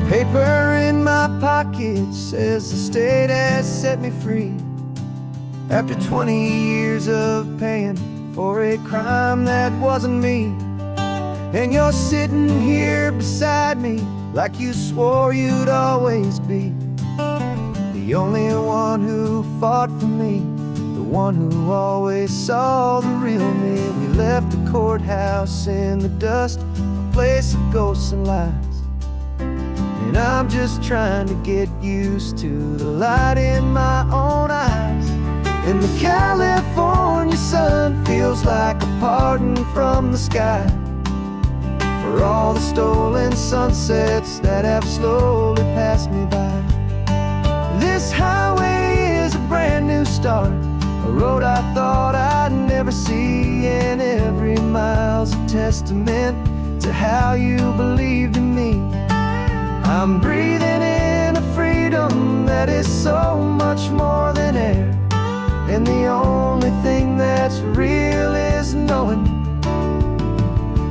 Paper in my pocket says the state has set me free after 20 years of paying for a crime that wasn't me. And you're sitting here beside me like you swore you'd always be the only one who fought for me, the one who always saw the real me. We left the courthouse in the dust, a place of ghosts and lies. And I'm just trying to get used to the light in my own eyes. And the California sun feels like a pardon from the sky for all the stolen sunsets that have slowly passed me by. This highway is a brand new start, a road I thought I'd never see, and every mile's a testament to how you believed in me. I'm breathing in a freedom that is so much more than air, and the only thing that's real is knowing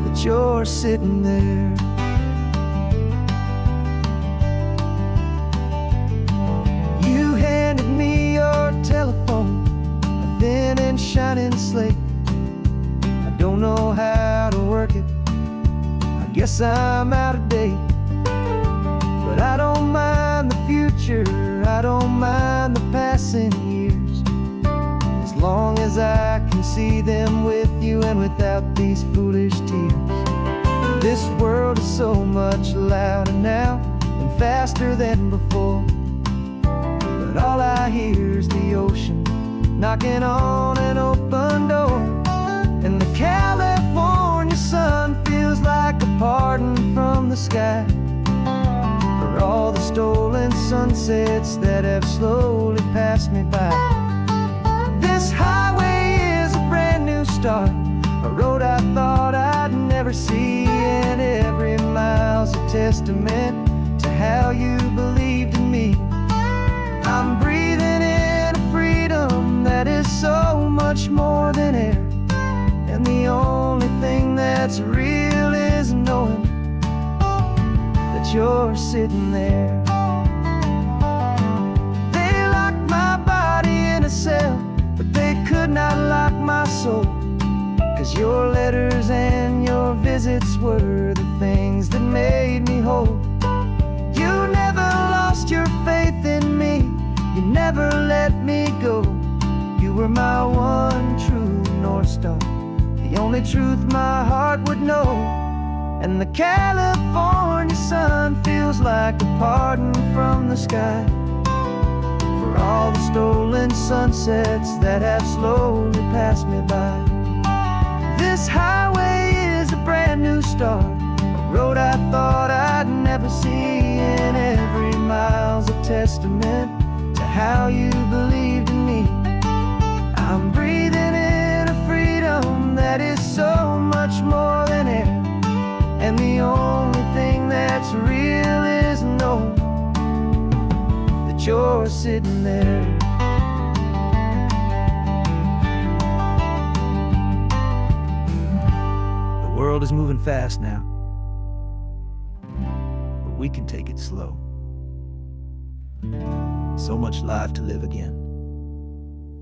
that you're sitting there. You handed me your telephone, a thin and shining slate. I don't know how to work it, I guess I'm out of date. But I don't mind the future, I don't mind the passing years, as long as I can see them with you and without these foolish tears. This world is so much louder now and faster than before, but all I hear is the ocean knocking on an open door. And the California sun feels like a pardon from the sky for all the stolen sunsets that have slowly passed me by. This highway is a brand new start, a road I thought I'd never see, and every mile's a testament to how you believed in me. I'm breathing in a freedom that is so much more than air, and the only thing that's real is knowing that you're sitting there. They locked my body in a cell, but they could not lock my soul, 'cause your letters and your visits were the things that made me whole. You never lost your faith in me, you never let me go. You were my one true North Star, the only truth my heart would know. And the California sun feels like a pardon from the sky for all the stolen sunsets that have slowly passed me by. This highway is a brand new start, a road I thought I'd never see, and every mile's a testament to how you believed in me. I'm breathing in a freedom that is so much more than air, and the only thing that's real is knowing that you're sitting there. The world is moving fast now, but we can take it slow. So much life to live again,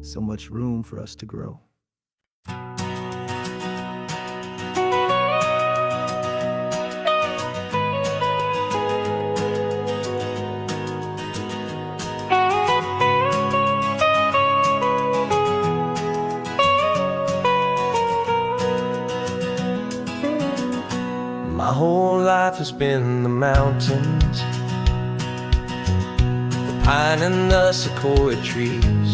so much room for us to grow. My whole life has been the mountains, the pine and the sequoia trees,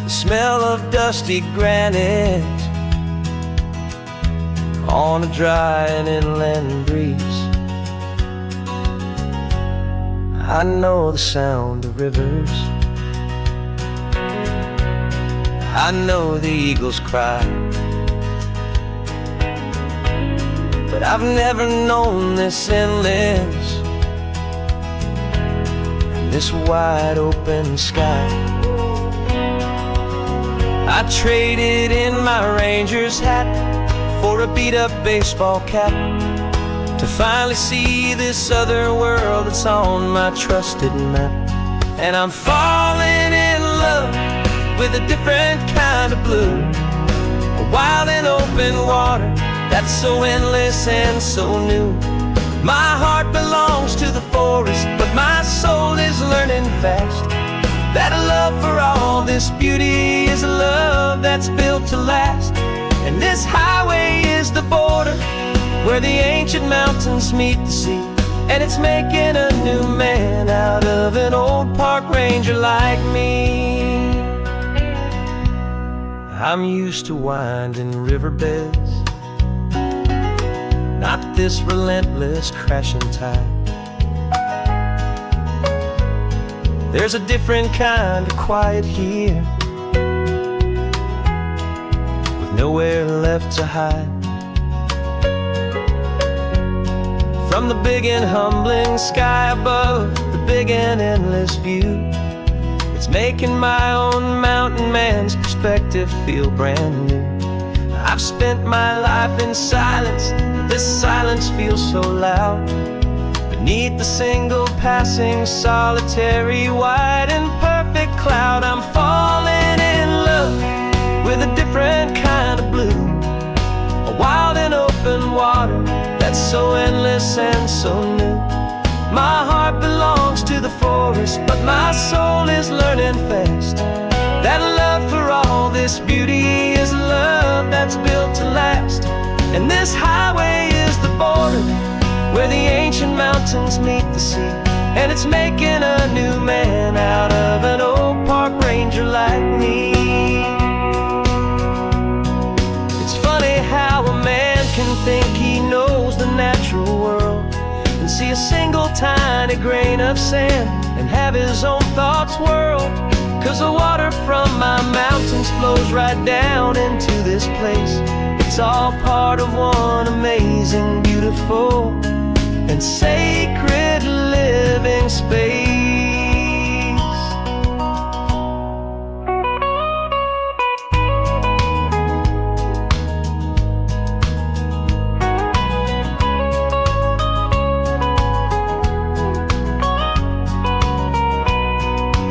the smell of dusty granite on a dry and inland breeze. I know the sound of rivers, I know the eagles cry, but I've never known this endless and this wide open sky. I traded in my Ranger's hat for a beat-up baseball cap, to finally see this other world that's on my trusted map. And I'm falling in love with a different kind of blue, a wild and open water that's so endless and so new. My heart belongs to the forest, but my soul is learning fast that a love for all this beauty is a love that's built to last. And this highway is the border where the ancient mountains meet the sea, and it's making a new man out of an old park ranger like me. I'm used to winding riverbeds, not this relentless crashing tide. There's a different kind of quiet here, with nowhere left to hide. From the big and humbling sky above, the big and endless view, it's making my own mountain man's perspective feel brand new. I've spent my life in silence, this silence feels so loud. Beneath the single passing solitary white and perfect cloud, I'm falling in love with a different kind of blue, a wild and open water that's so endless and so new. My heart belongs to the forest, but my soul is learning fast that love for all this beauty is a love that's built to last. And this highway is the border where the ancient mountains meet the sea, and it's making a new man out of an old park ranger like me. It's funny how a man can think he knows the natural world and see a single tiny grain of sand and have his own thoughts whirled. 'Cause the water from my mountains flows right down into this place. It's all part of one amazing, beautiful, and sacred living space.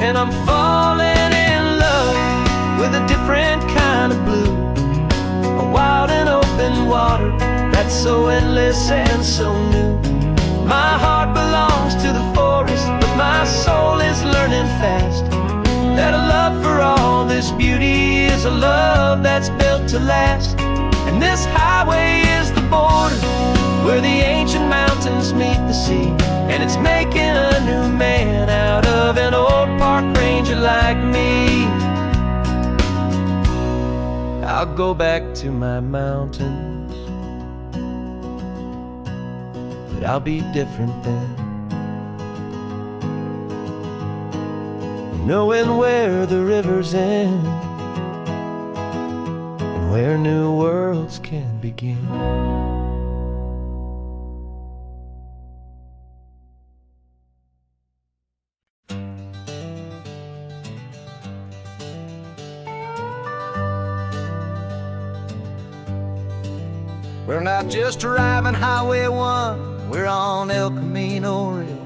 And I'm falling in love with a different kind of blue, a wild and open water that's so endless and so new. My heart belongs to the forest, but my soul is learning fast that a love for all this beauty is a love that's built to last. And this highway is the border where the ancient mountains meet the sea, and it's making a new man out of an old park ranger like me. I'll go back to my mountains, but I'll be different then, knowing where the rivers end and where new worlds can begin. We're not just driving Highway 1, we're on El Camino Real,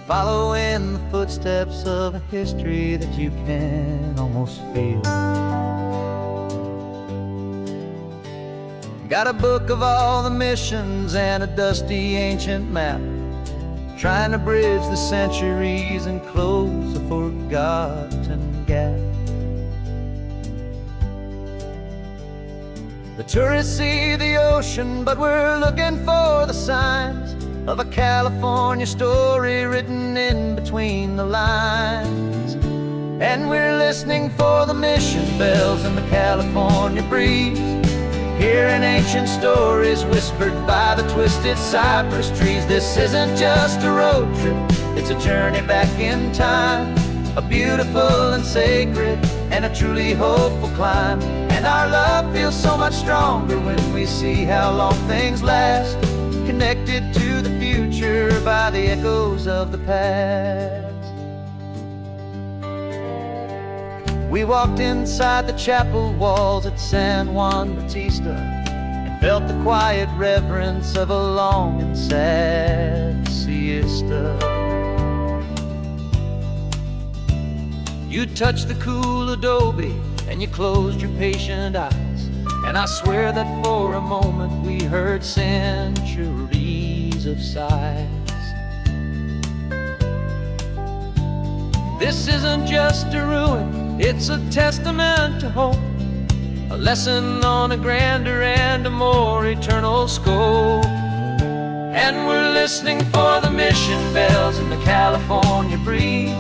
following the footsteps of a history that you can almost feel. Got a book of all the missions and a dusty ancient map, trying to bridge the centuries and close a forgotten gap. The tourists see the ocean, but we're looking for the signs of a California story written in between the lines. And we're listening for the mission bells in the California breeze, hearing ancient stories whispered by the twisted cypress trees. This isn't just a road trip, it's a journey back in time, a beautiful and sacred and a truly hopeful climb. And our love feels so much stronger when we see how long things last, connected to the future by the echoes of the past. We walked inside the chapel walls at San Juan Bautista and felt the quiet reverence of a long and sad siesta. You touched the cool adobe and you closed your patient eyes, and I swear that for a moment we heard centuries of sighs. This isn't just a ruin, it's a testament to hope, a lesson on a grander and a more eternal scope. And we're listening for the mission bells in the California breeze,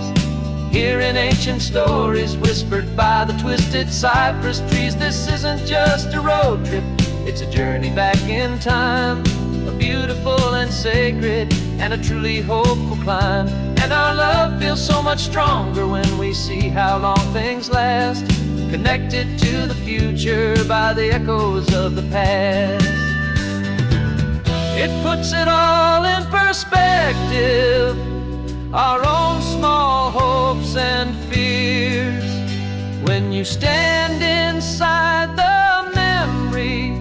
hearing ancient stories whispered by the twisted cypress trees. This isn't just a road trip, it's a journey back in time, a beautiful and sacred and a truly hopeful climb. And our love feels so much stronger when we see how long things last, connected to the future by the echoes of the past. It puts it all in perspective, our own small hopes and fears, when you stand inside the memory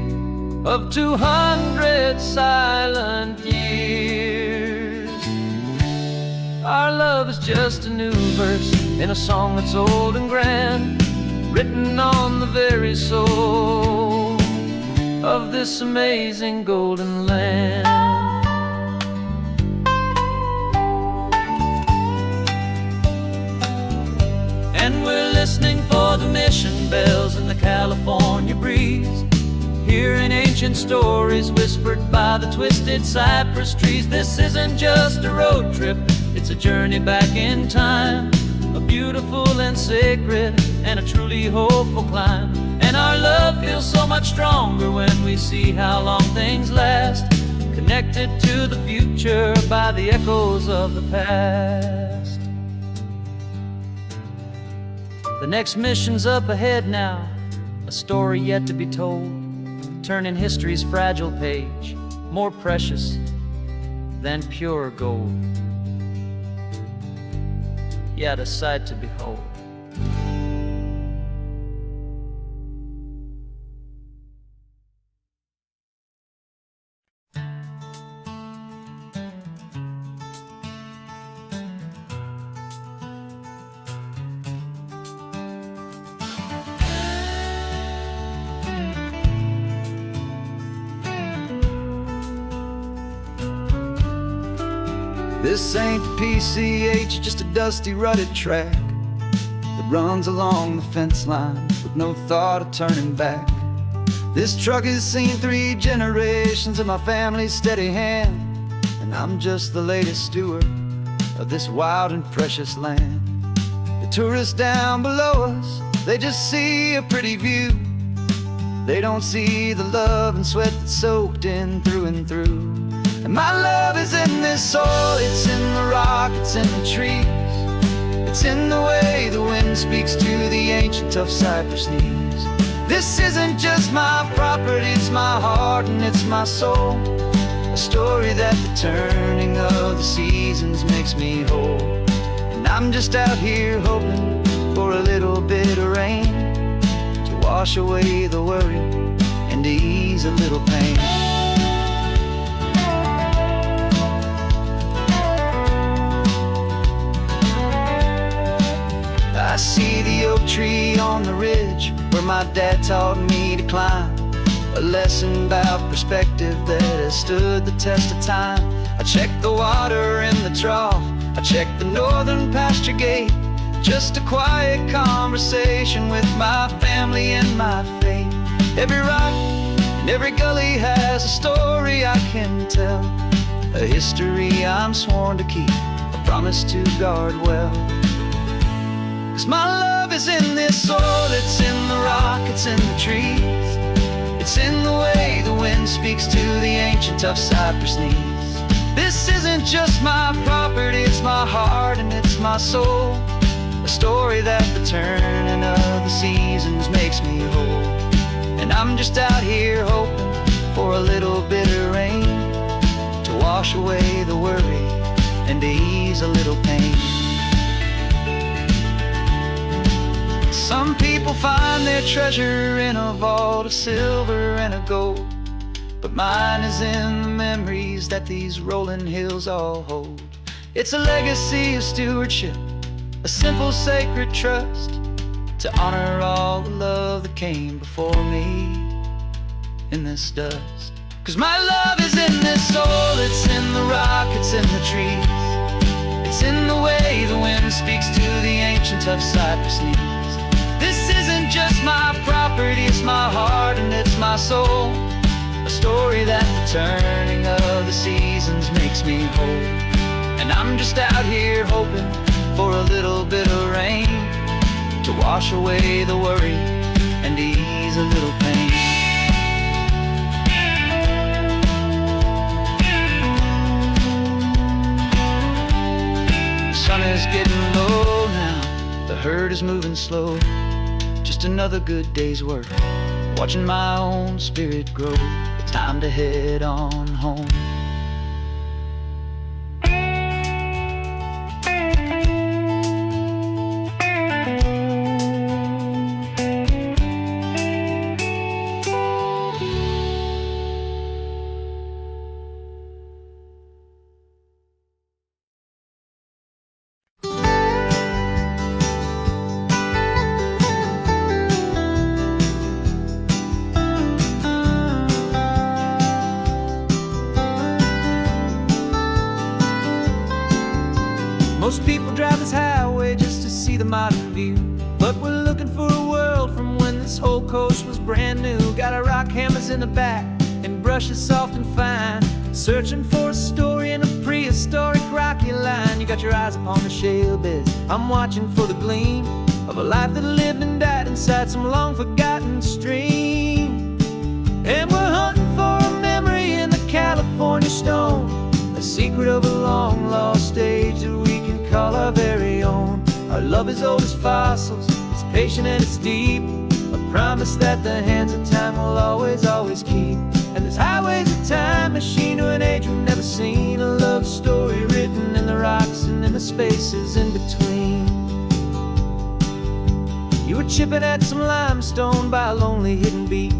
of 200 silent years. Our love is just a new verse in a song that's old and grand, written on the very soul of this amazing golden land. And we're listening for the mission bells in the California breeze, hearing ancient stories whispered by the twisted cypress trees. This isn't just a road trip, it's a journey back in time, a beautiful and sacred and a truly hopeful climb. And our love feels so much stronger when we see how long things last, connected to the future by the echoes of the past. The next mission's up ahead now, a story yet to be told, turning history's fragile page more precious than pure gold. Yet a sight to behold. This ain't the PCH, just a dusty, rutted track that runs along the fence line with no thought of turning back. This truck has seen 3 generations of my family's steady hand, and I'm just the latest steward of this wild and precious land. The tourists down below us, they just see a pretty view. They don't see the love and sweat that's soaked in through and through. And my love is in this soil, it's in the rock, it's in the trees, it's in the way the wind speaks to the ancient tough cypress knees. This isn't just my property, it's my heart and it's my soul, a story that the turning of the seasons makes me whole. And I'm just out here hoping for a little bit of rain to wash away the worry and to ease a little pain. I see the oak tree on the ridge where my dad taught me to climb, a lesson about perspective that has stood the test of time. I check the water in the trough, I check the northern pasture gate, just a quiet conversation with my family and my faith. Every rock and every gully has a story I can tell, a history I'm sworn to keep, a promise to guard well. 'Cause my love is in this soil, it's in the rock, it's in the trees, it's in the way the wind speaks to the ancient tough cypress knees. This isn't just my property, it's my heart and it's my soul, a story that the turning of the seasons makes me whole. And I'm just out here hoping for a little bit of rain to wash away the worry and to ease a little pain. Some people find their treasure in a vault of silver and of gold. but mine is in the memories that these rolling hills all hold. It's a legacy of stewardship, a simple sacred trust, to honor all the love that came before me in this dust. 'Cause my love is in this soul, it's in the rock, it's in the trees. It's in the way the wind speaks to the ancient tough cypress knees. This isn't just my property, it's my heart and it's my soul. A story that the turning of the seasons makes me whole. And I'm just out here hoping for a little bit of rain to wash away the worry and ease a little pain. The sun is getting low now, the herd is moving slow. Just another good day's work, watching my own spirit grow. Time to head on home. Most people drive this highway just to see the modern view, but we're looking for a world from when this whole coast was brand new. Got our rock hammers in the back and brushes soft and fine, searching for a story in a prehistoric rocky line. You got your eyes upon the shale beds, I'm watching for the gleam of a life that lived and died inside some long forgotten stream. And we're hunting for a memory in the California stone, a secret of a long lost age that we can call our very own. Our love is old as fossils, it's patient and it's deep, a promise that the hands of time will always, always keep. And this highway's a time machine to an age we've never seen, a love story written in the rocks and in the spaces in between. You were chipping at some limestone by a lonely hidden beach,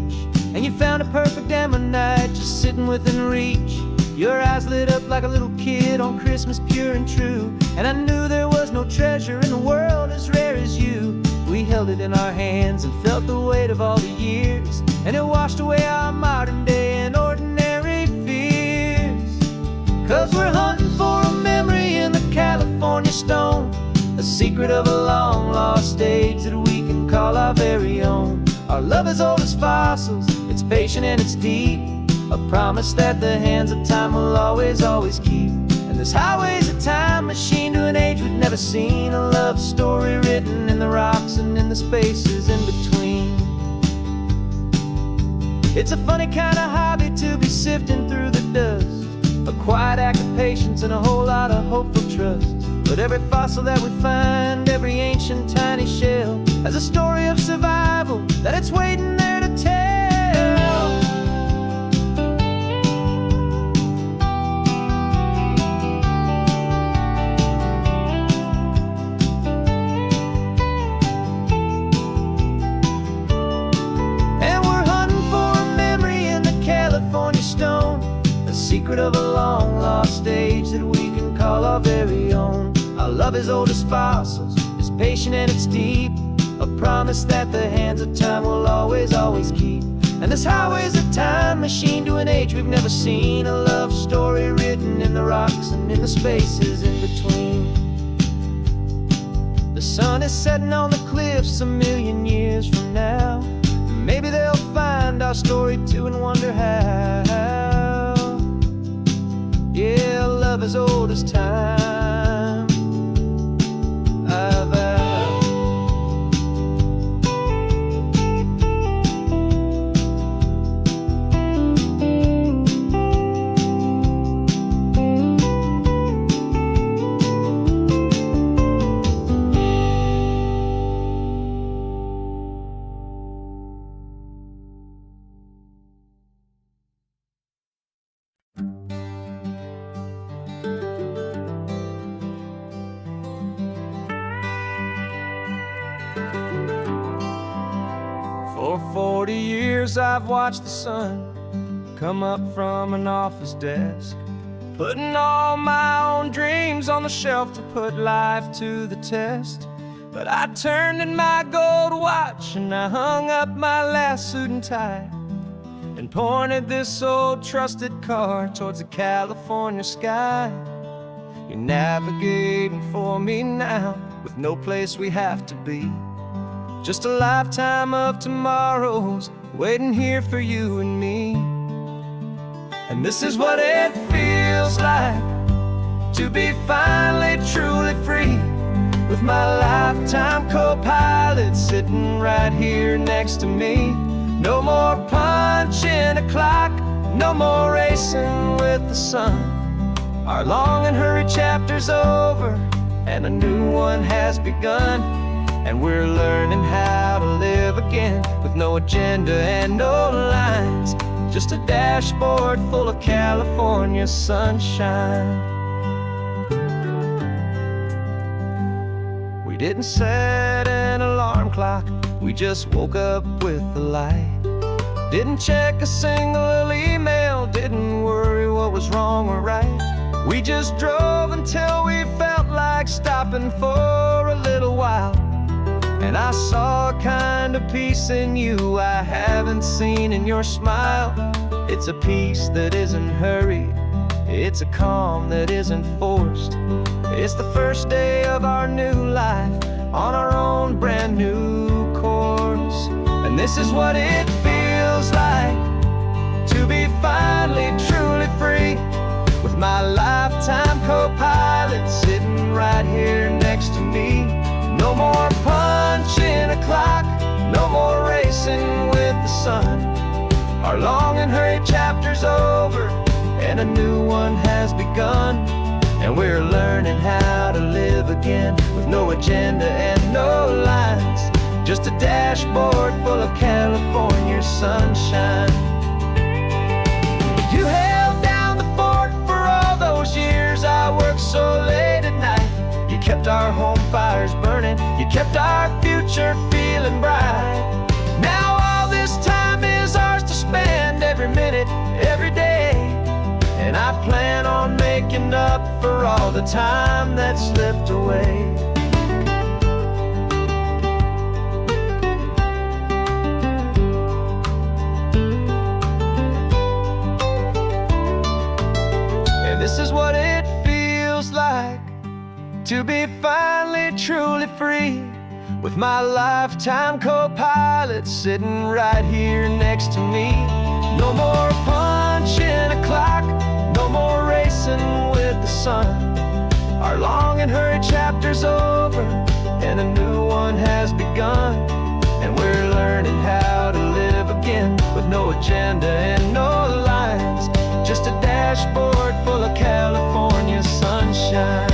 and you found a perfect ammonite just sitting within reach. Your eyes lit up like a little kid on Christmas, pure and true, and I knew there was no treasure in the world as rare as you. We held it in our hands and felt the weight of all the years, and it washed away our modern day and ordinary fears. 'Cause we're hunting for a memory in the California stone, a secret of a long lost age that we can call our very own. Our love is old as fossils, it's patient and it's deep, a promise that the hands of time will always, always keep. And this highway's a time machine to an age we've never seen, a love story written in the rocks and in the spaces in between. It's a funny kind of hobby to be sifting through the dust, a quiet act of patience and a whole lot of hopeful trust. But every fossil that we find, every ancient tiny shell, has a story of survival that it's waiting there to tell. Secret of a long lost age that we can call our very own. Our love is old as fossils, it's patient and it's deep, a promise that the hands of time will always, always keep. And this highway's a time machine to an age we've never seen, a love story written in the rocks and in the spaces in between. The sun is setting on the cliffs a million years from now, maybe they'll find our story too and wonder how. Yeah, love as old as time, I vow. For 40 years I've watched the sun come up from an office desk, putting all my own dreams on the shelf to put life to the test. But I turned in my gold watch and I hung up my last suit and tie, and pointed this old trusted car towards the California sky. You're navigating for me now, with no place we have to be, just a lifetime of tomorrows waiting here for you and me. And this is what it feels like to be finally truly free, with my lifetime co-pilot sitting right here next to me. No more punching a clock, no more racing with the sun. Our long and hurried chapter's over, and a new one has begun. And we're learning how to live again, with no agenda and no lines, just a dashboard full of California sunshine. We didn't set an alarm clock, we just woke up with the light. Didn't check a single email, didn't worry what was wrong or right. We just drove until we felt like stopping for a little while. And I saw a kind of peace in you I haven't seen in your smile. It's a peace that isn't hurried, it's a calm that isn't forced. It's the first day of our new life, on our own brand new course. And this is what it feels like to be finally truly free, with my lifetime co-pilot sitting right here next to me. No more punching a clock, no more racing with the sun. Our long and hurried chapter's over, and a new one has begun. And we're learning how to live again, with no agenda and no lines, just a dashboard full of California sunshine. You held down the fort for all those years I worked so late at night. You kept our home fires burning, you kept our future feeling bright. Now all this time is ours to spend, every minute, every day. And I plan on making up for all the time that slipped away. And this is what it feels like to be finally truly free, with my lifetime co-pilot sitting right here next to me. No more punching a clock, no more racing with the sun. Our long and hurried chapter's over, and a new one has begun. And we're learning how to live again, with no agenda and no lines, just a dashboard full of California sunshine.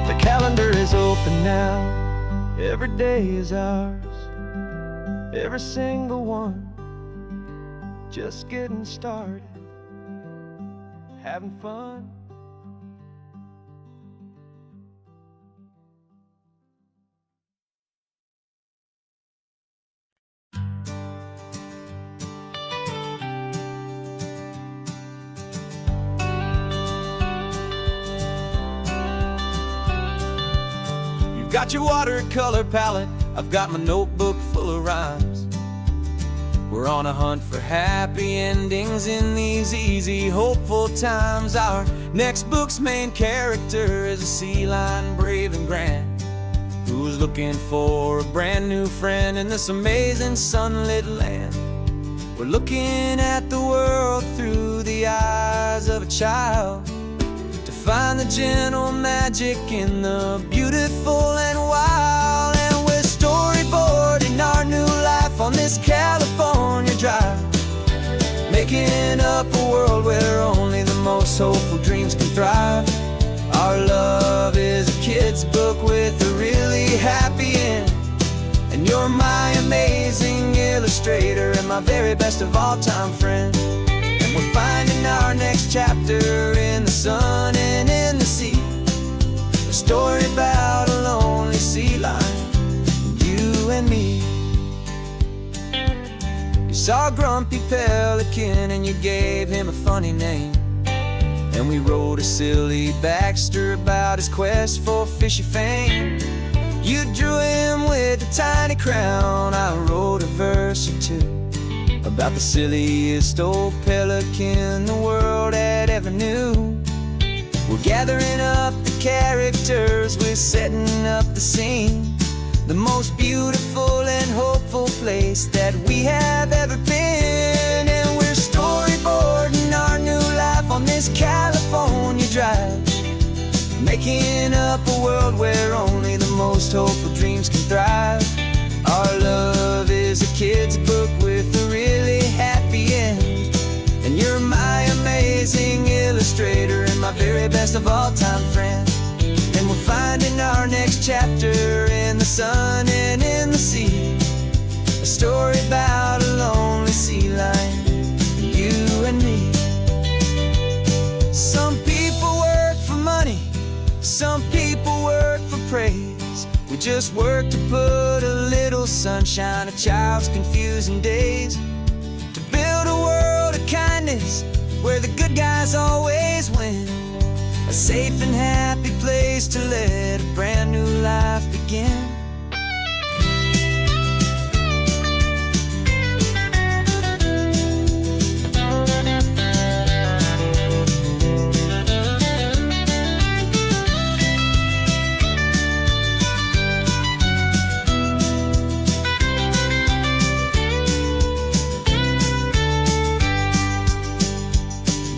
The calendar is open now, every day is ours, every single one, just getting started, having fun. Got your watercolor palette, I've got my notebook full of rhymes. We're on a hunt for happy endings in these easy, hopeful times. Our next book's main character is a sea lion, brave and grand, who's looking for a brand new friend in this amazing sunlit land. We're looking at the world through the eyes of a child, find the gentle magic in the beautiful and wild. And we're storyboarding our new life on this California drive, making up a world where only the most hopeful dreams can thrive. Our love is a kid's book with a really happy end, and you're my amazing illustrator and my very best of all time friend. We're finding our next chapter in the sun and in the sea. We're story about a lonely sea lion, you and me. You saw a grumpy pelican and you gave him a funny name. And we wrote a silly Baxter about his quest for fishy fame. You drew him with a tiny crown, I wrote a verse or two about the silliest old pelican the world had ever knew. We're gathering up the characters, we're setting up the scene, the most beautiful and hopeful place that we have ever been. And we're storyboarding our new life on this California drive, making up a world where only the most hopeful dreams can thrive. Our love is a kid's book with a really happy end, and you're my amazing illustrator and my very best of all time friend. And we're finding our next chapter in the sun and in the sea, a story about a lonely sea lion, you and me. Some people work for money, some people work for praise. We just work to put a little sunshine in a child's confusing days, to build a world of kindness where the good guys always win, a safe and happy place to let a brand new life begin.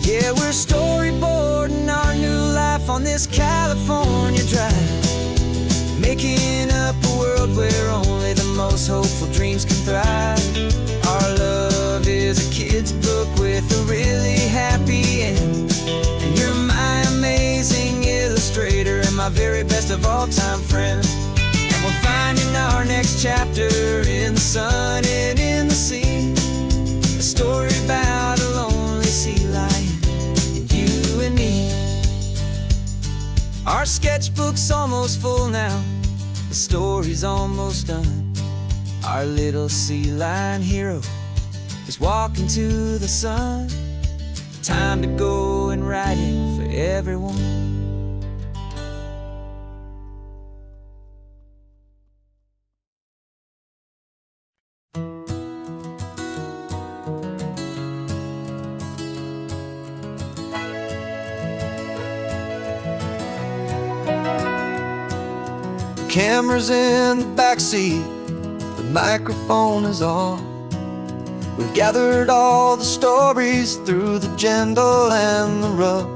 Yeah, we're storyboarding our new life on this California drive, making up a world where only the most hopeful dreams can thrive. Our love is a kid's book with a really happy end, and you're my amazing illustrator and my very best of all time friend. And we're finding our next chapter in the sun and in the sea, a story about a lonely sea lion, you and me. Our sketchbook's almost full now, the story's almost done. Our little sea lion hero is walking to the sun. Time to go and write it for everyone. Camera's in the backseat, the microphone is on. We've gathered all the stories through the gentle and the rough.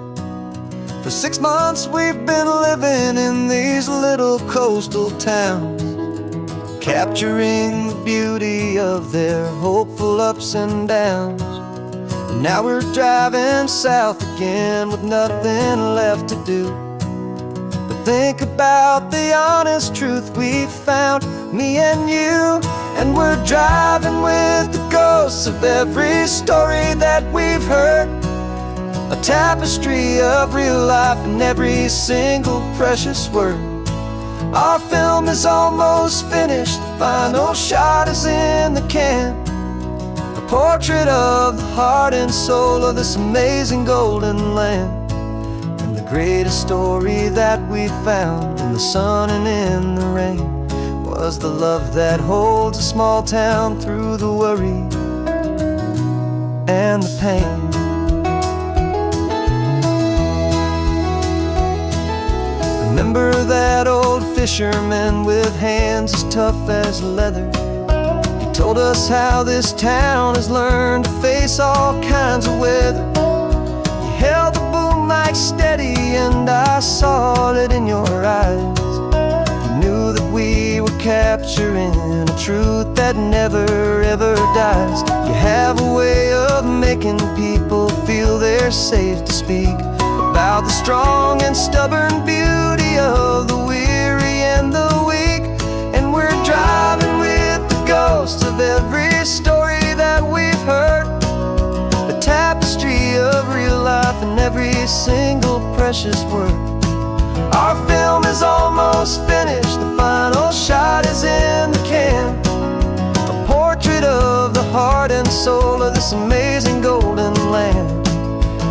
For 6 months we've been living in these little coastal towns, capturing the beauty of their hopeful ups and downs. And now we're driving south again with nothing left to do. Think about the honest truth we've found, me and you. And we're driving with the ghosts of every story that we've heard, a tapestry of real life and every single precious word. Our film is almost finished, the final shot is in the can, a portrait of the heart and soul of this amazing golden land. Greatest story that we found in the sun and in the rain was the love that holds a small town through the worry and the pain. Remember that old fisherman with hands as tough as leather? He told us how this town has learned to face all kinds of weather. You held the boom mic steady and I saw it in your eyes. You knew that we were capturing a truth that never ever dies. You have a way of making people feel they're safe to speak about the strong and stubborn beauty of the weary and the weak. And we're driving with the ghosts of every story that we've heard, a tapestry of real life and every single precious word. Our film is all almost finished, the final shot is in the can. A portrait of the heart and soul of this amazing golden land.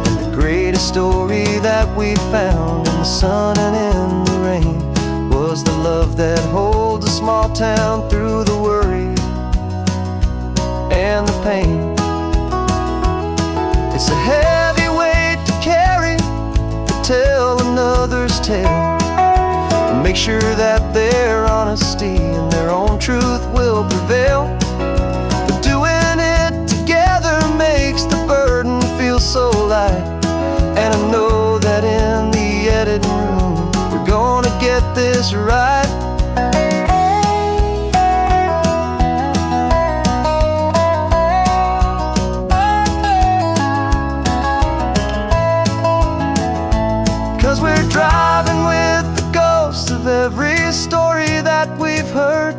And the greatest story that we found in the sun and in the rain was the love that holds a small town through the worry and the pain. It's a heavy weight to carry, to tell another's tale, and make sure that their honesty and their own truth will prevail. But doing it together makes the burden feel so light. And I know that in the editing room we're gonna get this right. 'Cause we're driving with the ghosts of every story that we've heard,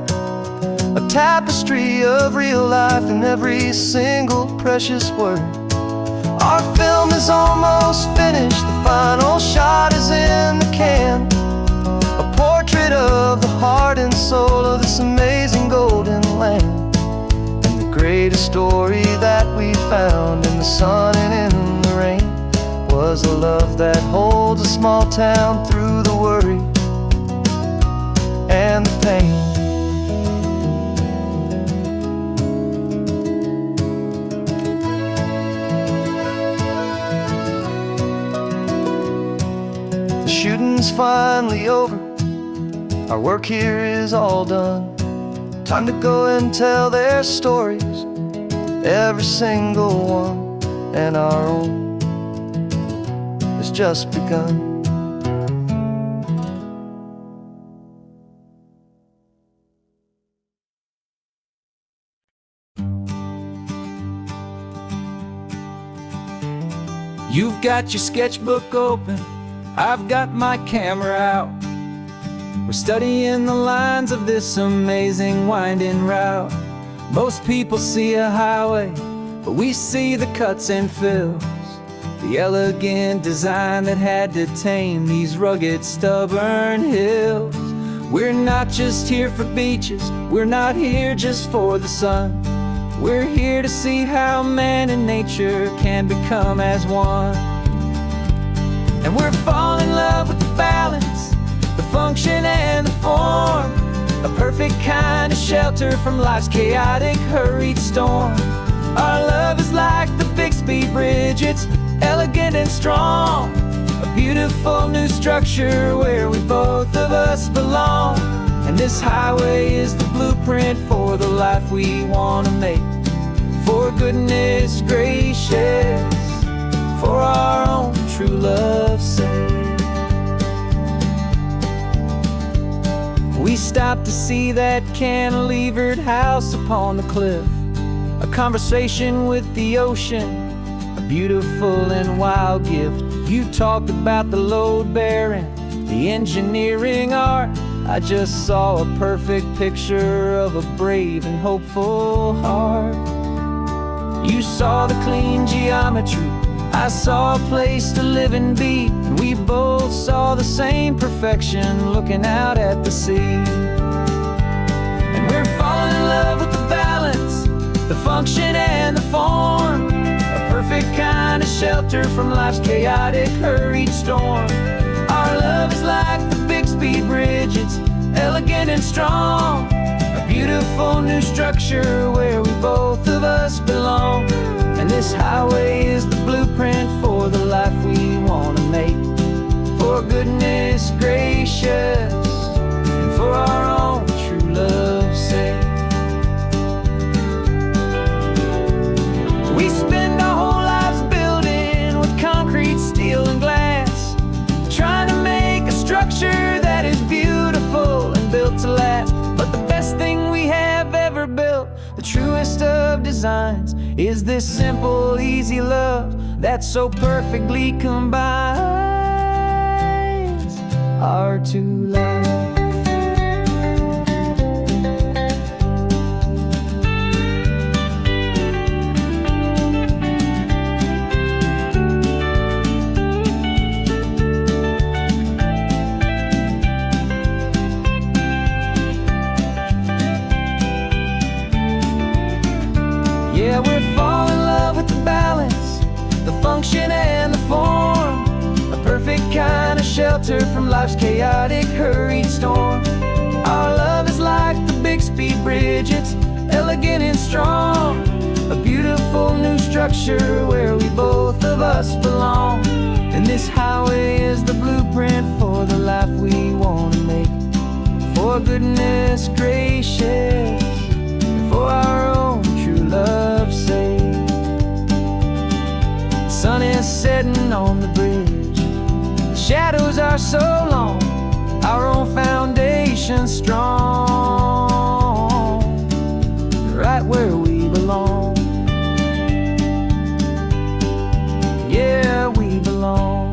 a tapestry of real life in every single precious word. Our film is almost finished, the final shot is in the can. A portrait of the heart and soul of this amazing golden land. And the greatest story that we found in the sun and in the rain was a love that holds a small town through the worry and the pain. The shooting's finally over, our work here is all done. Time to go and tell their stories, every single one, and our own has just begun. You've got your sketchbook open, I've got my camera out. We're studying the lines of this amazing winding route. Most people see a highway, but we see the cuts and fills, the elegant design that had to tame these rugged, stubborn hills. We're not just here for beaches, we're not here just for the sun. We're here to see how man and nature can become as one. And we're falling in love with the balance, the function and the form, a perfect kind of shelter from life's chaotic, hurried storm. Our love is like the Bixby Bridge, it's elegant and strong, a beautiful new structure where we both of us belong. And this highway is the blueprint for the life we want to make. For goodness gracious, for our own true love's sake. We stopped to see that cantilevered house upon the cliff, a conversation with the ocean, a beautiful and wild gift. You talked about the load bearing, the engineering art. I just saw a perfect picture of a brave and hopeful heart. You saw the clean geometry, I saw a place to live and be, and we both saw the same perfection looking out at the sea. And we're falling in love with the balance, the function and the form, a perfect kind of shelter from life's chaotic, hurried storm. Our love is like the Bixby Bridge, it's elegant and strong, a beautiful new structure where we both of us belong. And this highway is the blueprint for the life we want to make. For goodness gracious, and for our own true love's sake. We spend our whole lives building with concrete, steel, and glass, trying to make a structure that is beautiful and built to last. But the best thing we have ever built, the truest of designs, is this simple, easy love that so perfectly combines our two lives. shelter from life's chaotic, hurried storm. Our love is like the Bixby Bridge, it's elegant and strong. A beautiful new structure where we both of us belong. And this highway is the blueprint for the life we want to make. For goodness gracious, and for our own true love's sake. The sun is setting on the bridge, the shadows are so long, our own foundation strong, right where we belong. Yeah, we belong.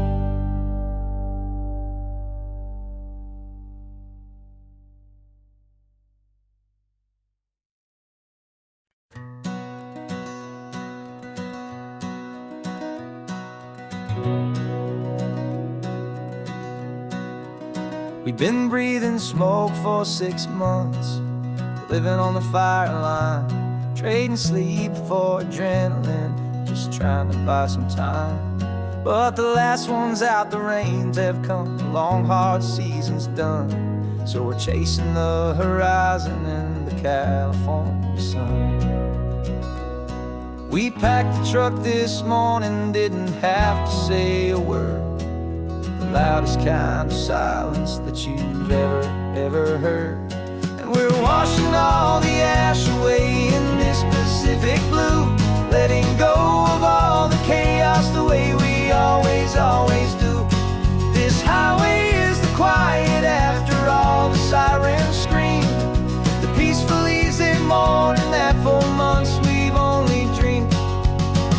We've been breathing smoke for 6 months, living on the fire line, trading sleep for adrenaline, just trying to buy some time. But the last one's out, the rains have come, the long hard season's done. So we're chasing the horizon in the California sun. We packed the truck this morning, didn't have to say a word. The loudest kind of silence that you've ever heard. And we're washing all the ash away in this Pacific blue, letting go of all the chaos the way we always do. This highway is the quiet after all the sirens scream, the peaceful easy morning that for months we've only dreamed.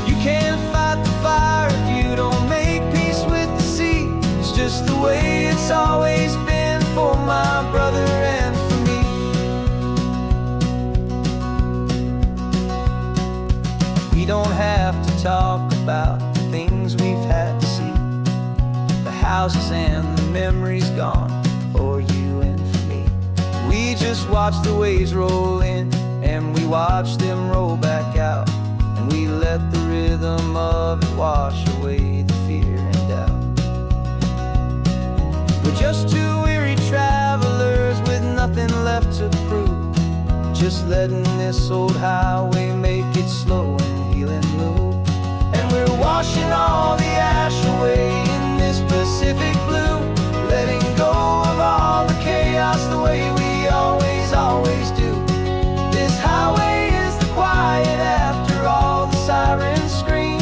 You can't fight the fire if you don't make peace with the sea. It's just the way it's always been for my brother and for me. We don't have to talk about the things we've had to see, the houses and the memories gone for you and for me. We just watch the waves roll in and we watch them roll back out, and we let the rhythm of it wash away the fear and doubt. We're just two weary travelers with nothing left to prove, just letting this old highway make it slow and healing move. And we're washing all the ash away in this Pacific blue, letting go of all the chaos the way we always do. This highway is the quiet after all the sirens scream,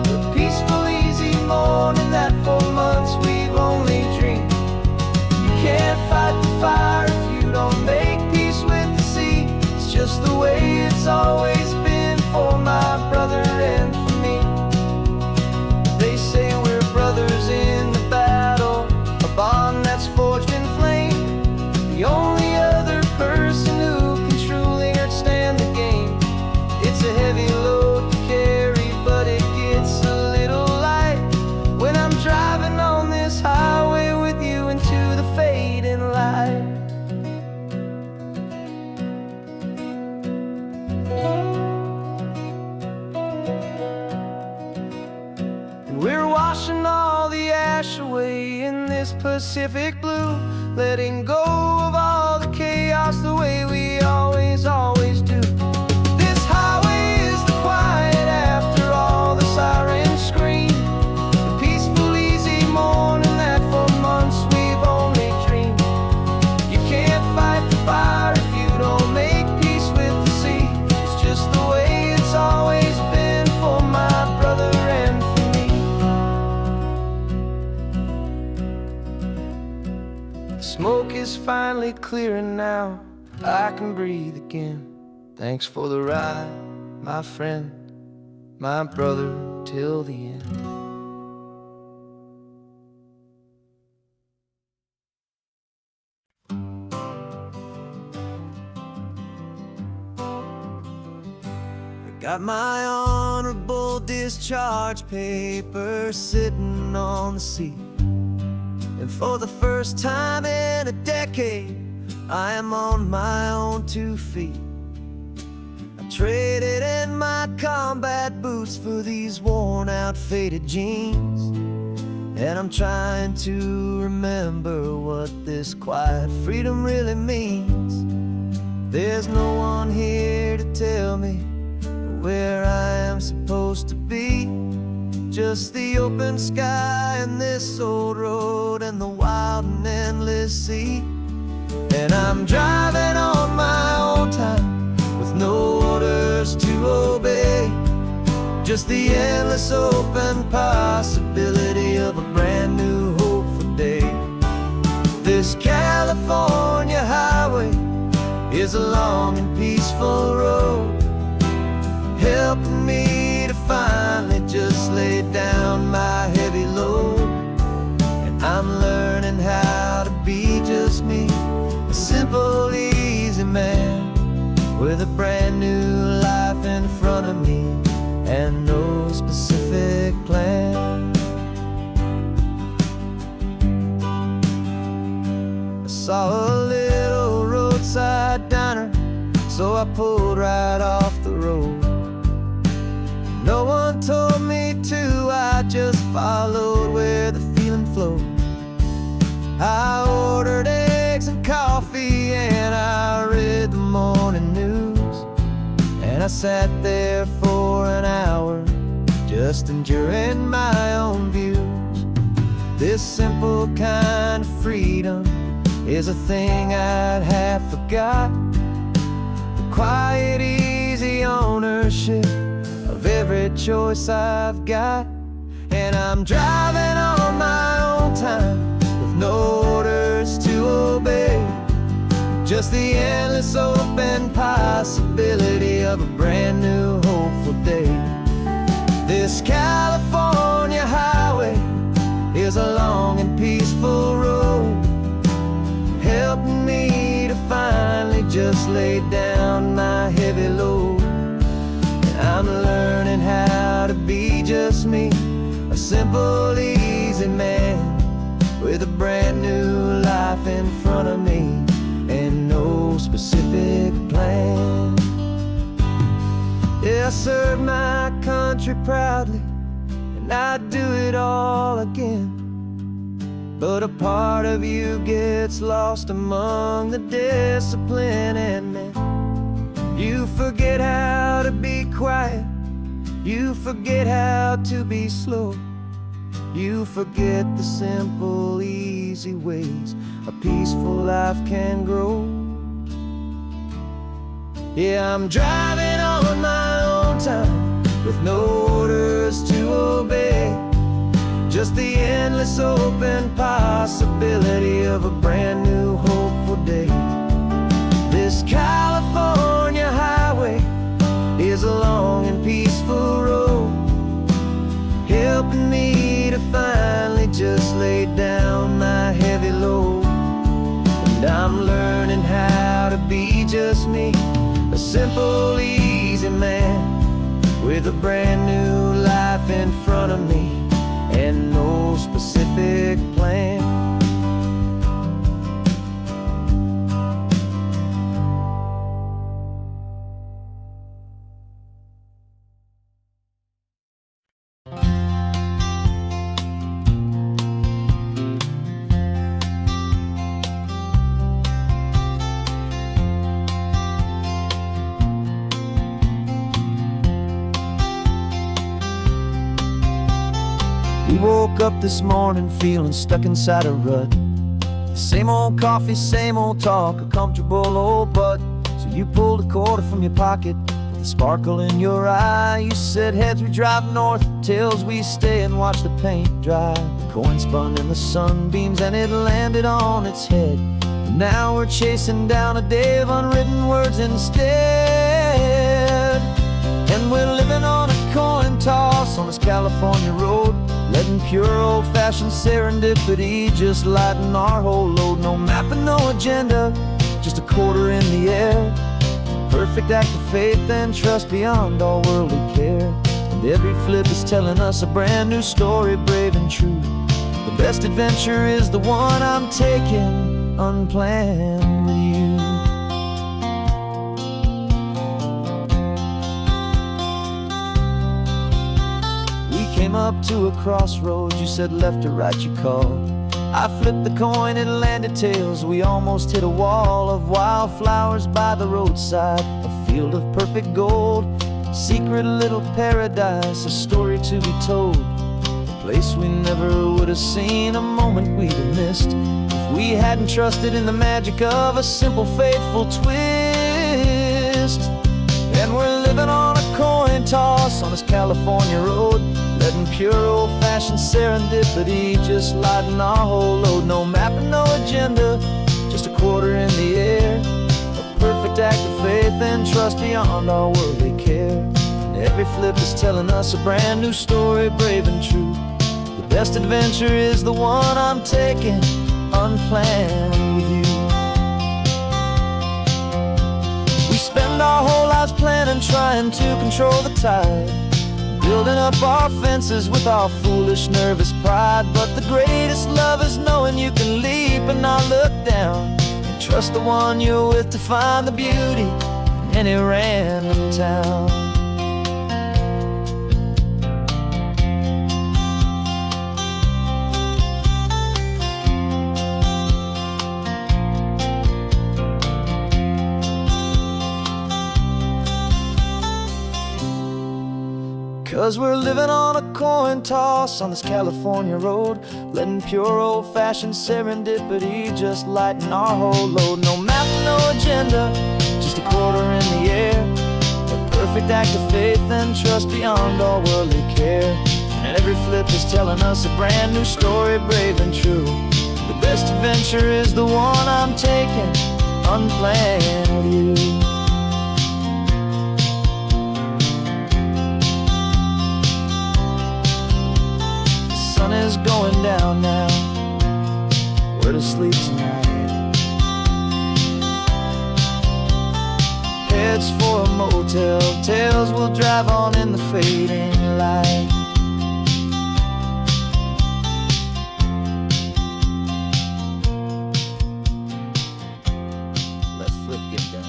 the peaceful easy morning that for months we've only dreamed. You can't fight the fire if you don't make peace with the sea. It's just the way it's always been for my brother and for me. They say we're brothers in the battle, a bond that's forged in flame. The only other person who can truly understand the game. It's a heavy load to carry, but it gets a little light when I'm driving on this highway with you into the fading light. And we're washing all the ash away in this Pacific blue, letting go of all the chaos the way we always do. This highway is the quiet after all the sirens scream, the peaceful easy morning that for months we've only dreamed. You can't fight the fire if you don't make peace with the sea. It's just the way it's always been for my brother and for me. The smoke is finally clearing now, I can breathe again. Thanks for the ride, my friend, my brother, till the end. I got my honorable discharge paper sitting on the seat, and for the first time in a decade I am on my own 2 feet. I traded in my combat boots for these worn out faded jeans, And I'm trying to remember what this quiet freedom really means. There's no one here to tell me where I am supposed to be. Just the open sky and this old road and the wild and endless sea. And I'm driving on my own time with no orders to obey. Just the endless open possibility of a brand new hopeful day. This California highway is a long and peaceful road, helping me to finally just lay down my heavy load. And I'm learning how to be just me, a simple, easy man with a brand new life in front of me and no specific plan. I saw a little roadside diner, so I pulled right off the road. No one told me to, I just followed where the feeling flowed. I ordered eggs and coffee and I read the morning news. And I sat there for an hour, just enduring my own views. This simple kind of freedom is a thing I'd have forgot. The quiet, easy ownership of every choice I've got. And I'm driving on my own time with no orders to obey. Just the endless open possibility of a brand new hopeful day. This California highway is a long and peaceful road, helping me to finally just lay down my heavy load. And I'm learning how to be just me, a simple, easy man with a brand new life in front of me and no specific plan. Yeah, I served my country proudly, and I'd do it all again. But a part of you gets lost among the discipline, and then you forget how to be quiet, you forget how to be slow, you forget the simple, easy ways a peaceful life can grow. Yeah, I'm driving on my own time with no orders to obey. Just the endless open possibility of a brand new hopeful day. This California highway is a long and peaceful road, helping me to finally just lay down my heavy load. And I'm learning how to be just me, a simple, easy man with a brand new life in front of me and no specific plan. We woke up this morning feeling stuck inside a rut. Same old coffee, same old talk, a comfortable old butt. So you pulled a quarter from your pocket with a sparkle in your eye. You said, heads we drive north, tails we stay and watch the paint dry. The coin spun in the sunbeams and it landed on its head. And now we're chasing down a day of unwritten words instead. And we're living on a coin toss on this California road, letting pure old-fashioned serendipity just lighten our whole load. No map and no agenda, just a quarter in the air. Perfect act of faith and trust beyond all worldly care. And every flip is telling us a brand new story, brave and true. The best adventure is the one I'm taking unplanned with you. came up to a crossroads. You said left or right, you called. I flipped the coin, it landed tails. We almost hit a wall of wildflowers by the roadside, a field of perfect gold, secret little paradise, a story to be told, a place we never would have seen, a moment we'd have missed if we hadn't trusted in the magic of a simple, faithful twist. And we're living on a coin toss on this California road, letting pure old-fashioned serendipity just lighten our whole load. No map and no agenda, just a quarter in the air, a perfect act of faith and trust beyond our worldly care. And every flip is telling us a brand new story, brave and true. The best adventure is the one I'm taking, unplanned with you. We spend our whole lives planning, trying to control the tide, building up our fences with our foolish, nervous pride. But the greatest love is knowing you can leap and not look down, and trust the one you're with to find the beauty in any random town. 'Cause we're living on a coin toss on this California road, letting pure old-fashioned serendipity just lighten our whole load. No map, no agenda, just a quarter in the air, a perfect act of faith and trust beyond all worldly care. And every flip is telling us a brand new story, brave and true. The best adventure is the one I'm taking, unplanned with you. The sun is going down now, we're to sleep tonight. Heads for a motel, tails will drive on in the fading light. Let's flip get done.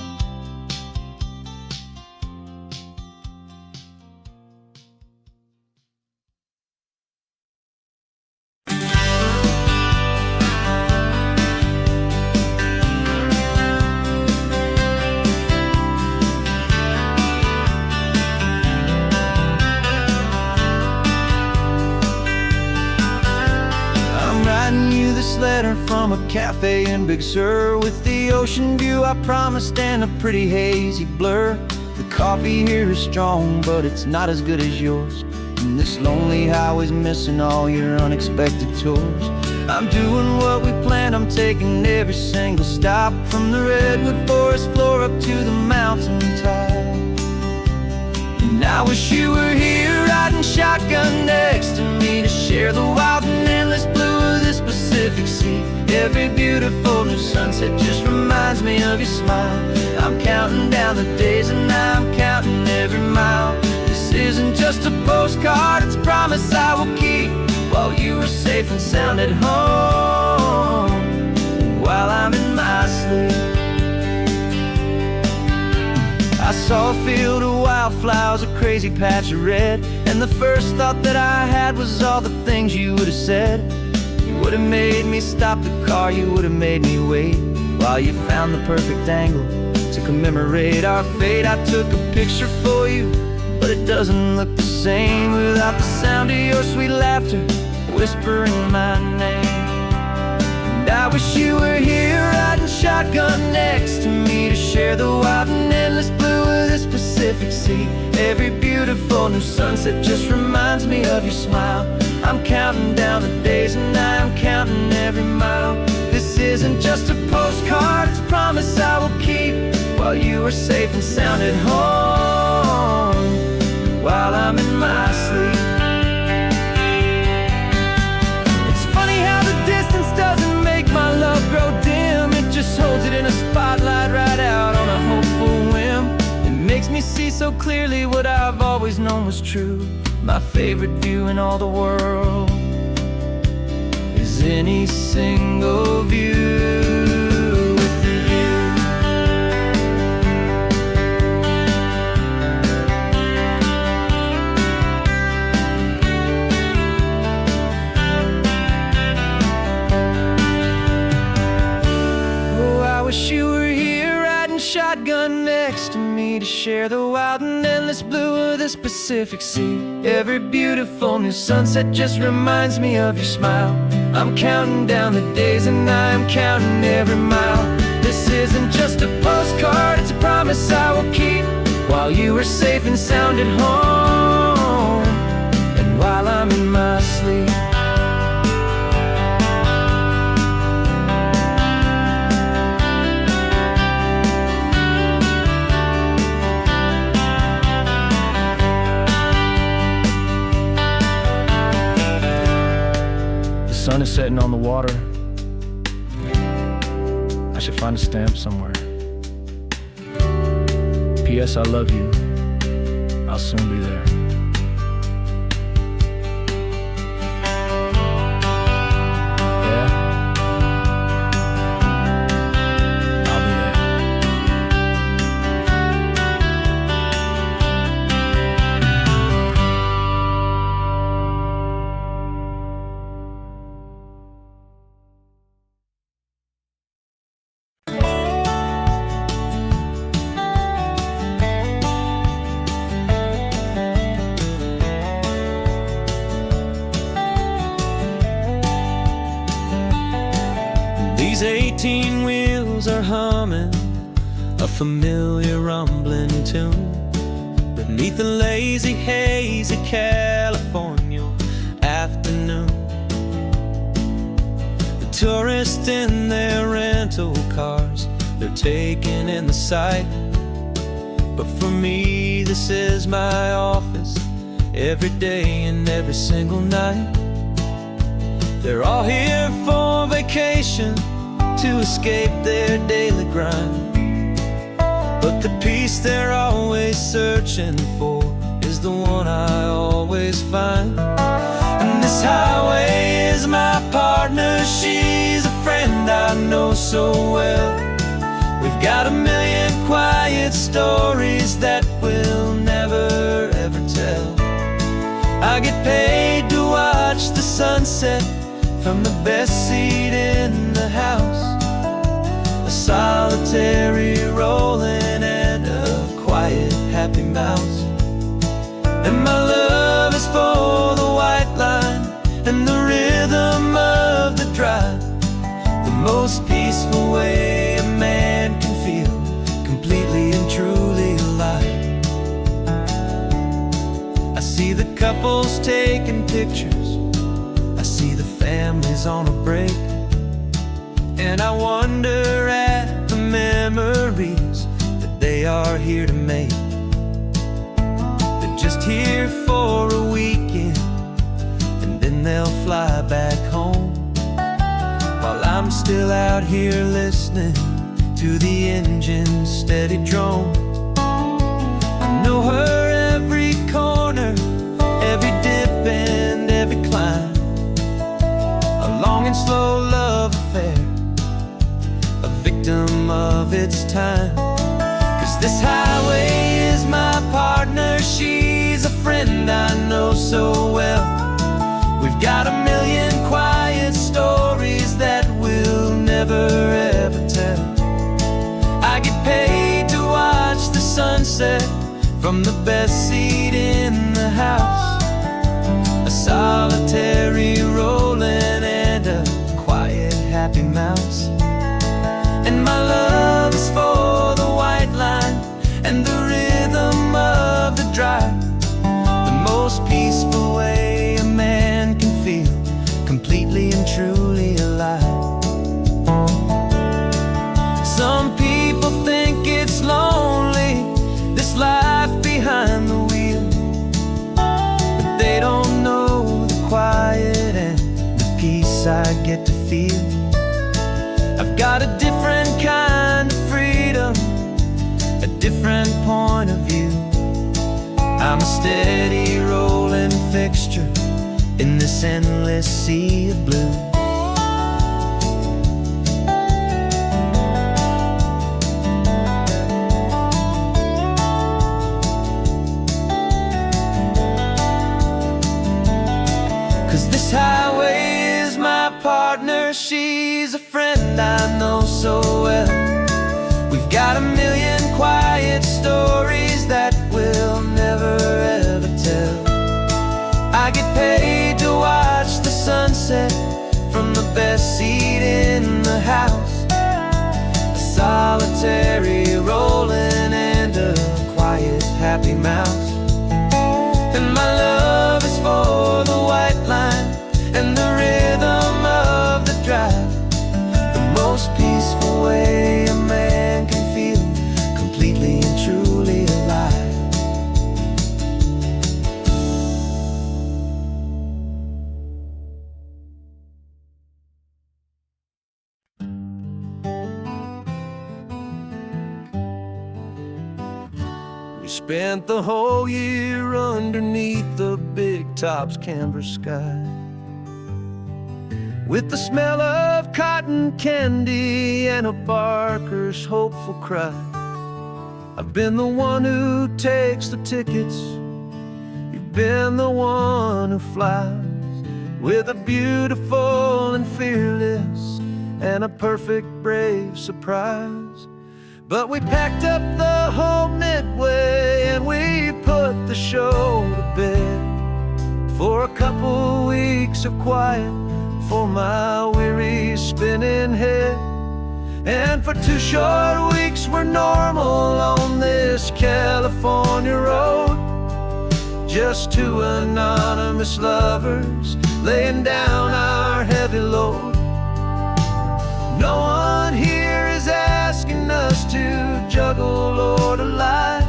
This letter from a cafe in Big Sur, with the ocean view I promised and a pretty hazy blur. The coffee here is strong, but it's not as good as yours, and this lonely highway's missing all your unexpected tours. I'm doing what we planned, I'm taking every single stop, from the redwood forest floor up to the mountain top. And I wish you were here riding shotgun next to me, to share the wild and endless blue of this Pacific Sea. Every beautiful new sunset just reminds me of your smile. I'm counting down the days and I'm counting every mile. This isn't just a postcard, it's a promise I will keep, while you are safe and sound at home, and while I'm in my sleep. I saw a field of wildflowers, a crazy patch of red, and the first thought that I had was all the things you would have said. You would have made me stop the car, you would have made me wait, while you found the perfect angle to commemorate our fate. I took a picture for you, but it doesn't look the same without the sound of your sweet laughter whispering my name. And I wish you were here riding shotgun next to me, to share the wild and endless blue of this Pacific Sea. Every beautiful new sunset just reminds me of your smile. I'm counting down the days and I'm counting every mile. This isn't just a postcard, it's a promise I will keep, while you are safe and sound at home, while I'm in my sleep. It's funny how the distance doesn't make my love grow dim, it just holds it in a spotlight right out on a hopeful whim. It makes me see so clearly what I've always known was true. My favorite view in all the world is any single view with you. share the wild and endless blue of this Pacific Sea. Every beautiful new sunset just reminds me of your smile. I'm counting down the days and I'm counting every mile. This isn't just a postcard, it's a promise I will keep, while you are safe and sound at home, and while I'm in my sleep. The sun is setting on the water. I should find a stamp somewhere. P.S. I love you. I'll soon be there. Yeah? I'll be there. These 18 wheels are humming a familiar rumbling tune beneath the lazy haze of California afternoon. The tourists in their rental cars, they're taking in the sight. But for me, this is my office, every day and every single night. They're all here for vacation, to escape their daily grind. But the peace they're always searching for is the one I always find. And this highway is my partner, she's a friend I know so well. We've got a million quiet stories that we'll never ever tell. I get paid to watch the sunset from the best seat in the house, a solitary rolling and a quiet happy mouse. And my love is for the white line and the rhythm of the drive, the most peaceful way a man can feel completely and truly alive. I see the couples taking pictures, I see the families on a break, and I wonder at the memories that they are here to make. They're just here for a weekend, and then they'll fly back home, while I'm still out here listening to the engine's steady drone. I know her every corner, every dip and every climb, a long and slow love affair, a victim of its time. 'Cause this highway is my partner, she's a friend I know so well. We've got a million quiet stories that we'll never ever tell. I get paid to watch the sunset from the best seat in the house, a solitary rolling and a quiet happy mouse. And my love is for the white line and the rhythm of the drive, the most peaceful way a man can feel completely and truly alive. Some people think it's lonely, this life behind the wheel, but they don't know the quiet and the peace I get to feel. I've got a different kind of freedom, a different point of view. I'm a steady rolling fixture in this endless sea of blue. 'Cause this highway is my partner, she's a friend I know so well. We've got a million quiet stories they'll never ever tell. I get paid to watch the sunset from the best seat in the house. A solitary rolling and a quiet happy mouse. And my love is for the white line and the rhythm of the drive. The most peaceful way a man can feel completely and truly alive. We spent the whole year underneath the big top's canvas sky, with the smell of cotton candy and a barker's hopeful cry. I've been the one who takes the tickets, you've been the one who flies, with a beautiful and fearless and a perfect brave surprise. But we packed up the whole Midway and we put the show to bed for a couple weeks of quiet for my weary spinning head. And for 2 short weeks we're normal on this California road, just 2 anonymous lovers laying down our heavy load. No one here is asking us to juggle or to lie.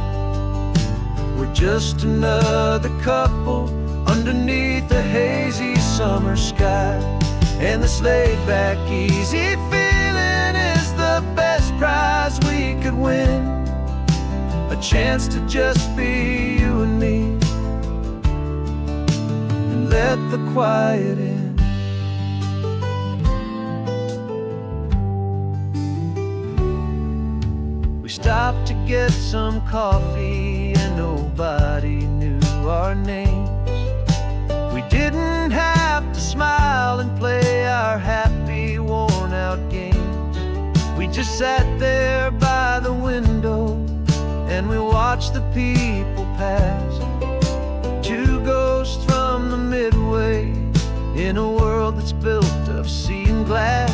We're just another couple underneath the hazy summer sky. And this laid-back, easy feeling is the best prize we could win. A chance to just be you and me, and let the quiet in. We stopped to get some coffee and nobody knew our names. We didn't have to smile and play our happy, worn-out games. We just sat there by the window and we watched the people pass. 2 ghosts from the Midway in a world that's built of sea and glass.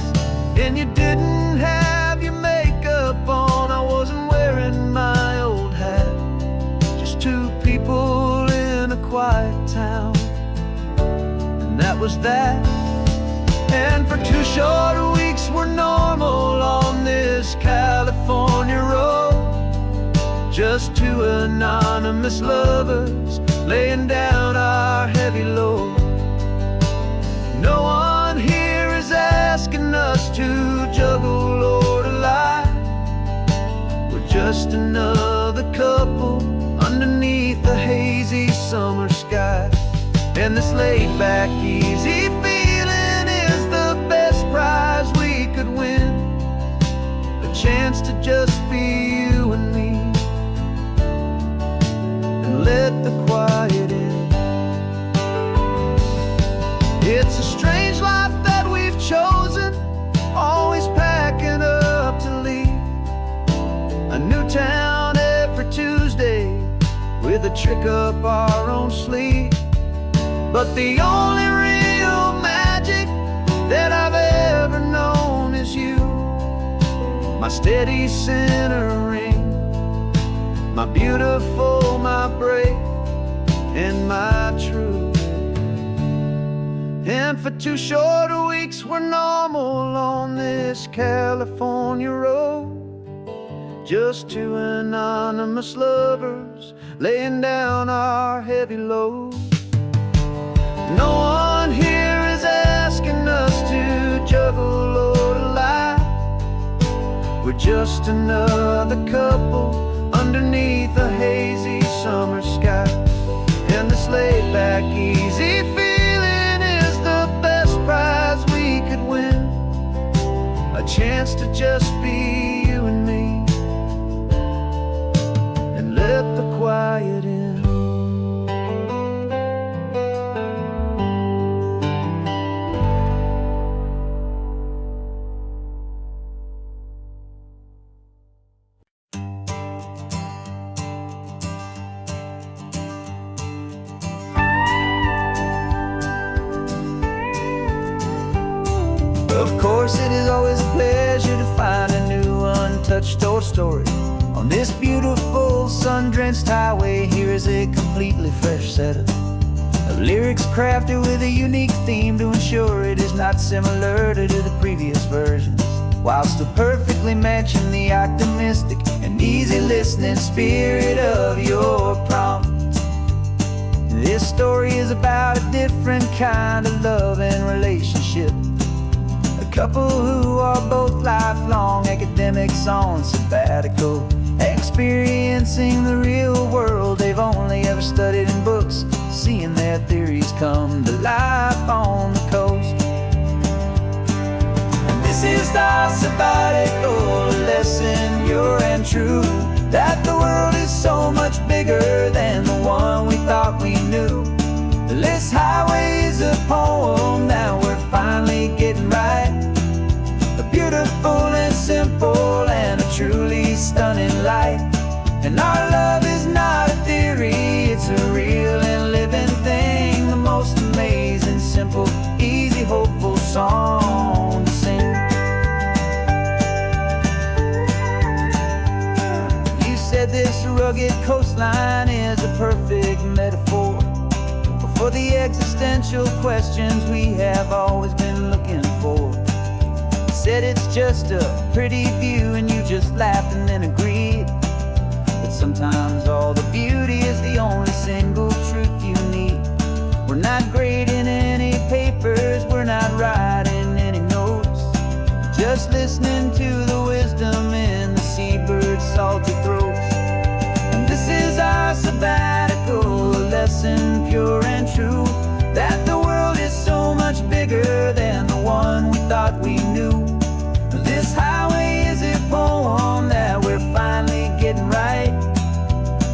And you didn't have your makeup on, I wasn't wearing my old hat. Just 2 people in a quiet town, that was that. And for 2 short weeks we're normal on this California road, just 2 anonymous lovers laying down our heavy load. No one here is asking us to juggle or to lie. We're just another couple underneath the hazy summer sky. And this laid-back, easy feeling is the best prize we could win. A chance to just be you and me, and let the quiet in. It's a strange life that we've chosen, always packing up to leave. A new town every Tuesday with a trick up our own sleeve. But the only real magic that I've ever known is you, my steady centering, my beautiful, my brave, and my true. And for 2 short weeks we're normal on this California road, just 2 anonymous lovers laying down our heavy load. No one here is asking us to juggle or to lie. We're just another couple underneath a hazy summer sky. And this laid-back, easy feeling is the best prize we could win. A chance to just be you and me, and let the quiet in. Of course, it is always a pleasure to find a new untouched old story. On this beautiful sun-drenched highway, here is a completely fresh set of lyrics crafted with a unique theme to ensure it is not similar to the previous versions, while still perfectly matching the optimistic and easy listening spirit of your prompt. This story is about a different kind of love and relationship. A couple who are both lifelong academics on sabbatical, experiencing the real world they've only ever studied in books, seeing their theories come to life on the coast. And this is our sabbatical lesson, pure and true, that the world is so much bigger than the one we thought we knew. This highway is a poem that we're finally getting right. A beautiful and simple and a truly stunning light. And our love is not a theory, it's a real and living thing. The most amazing, simple, easy, hopeful song to sing. You said this rugged coastline is a perfect metaphor for the existential questions we have always been looking for. You said it's just a pretty view and you just laughed and then agreed that sometimes all the beauty is the only single truth you need. We're not grading any papers, we're not writing any notes, just listening to the wisdom in the seabird's salty throats. And this is our sabbatical lesson, pure and true, that the world is so much bigger than the one we thought we knew. This highway is a poem that we're finally getting right.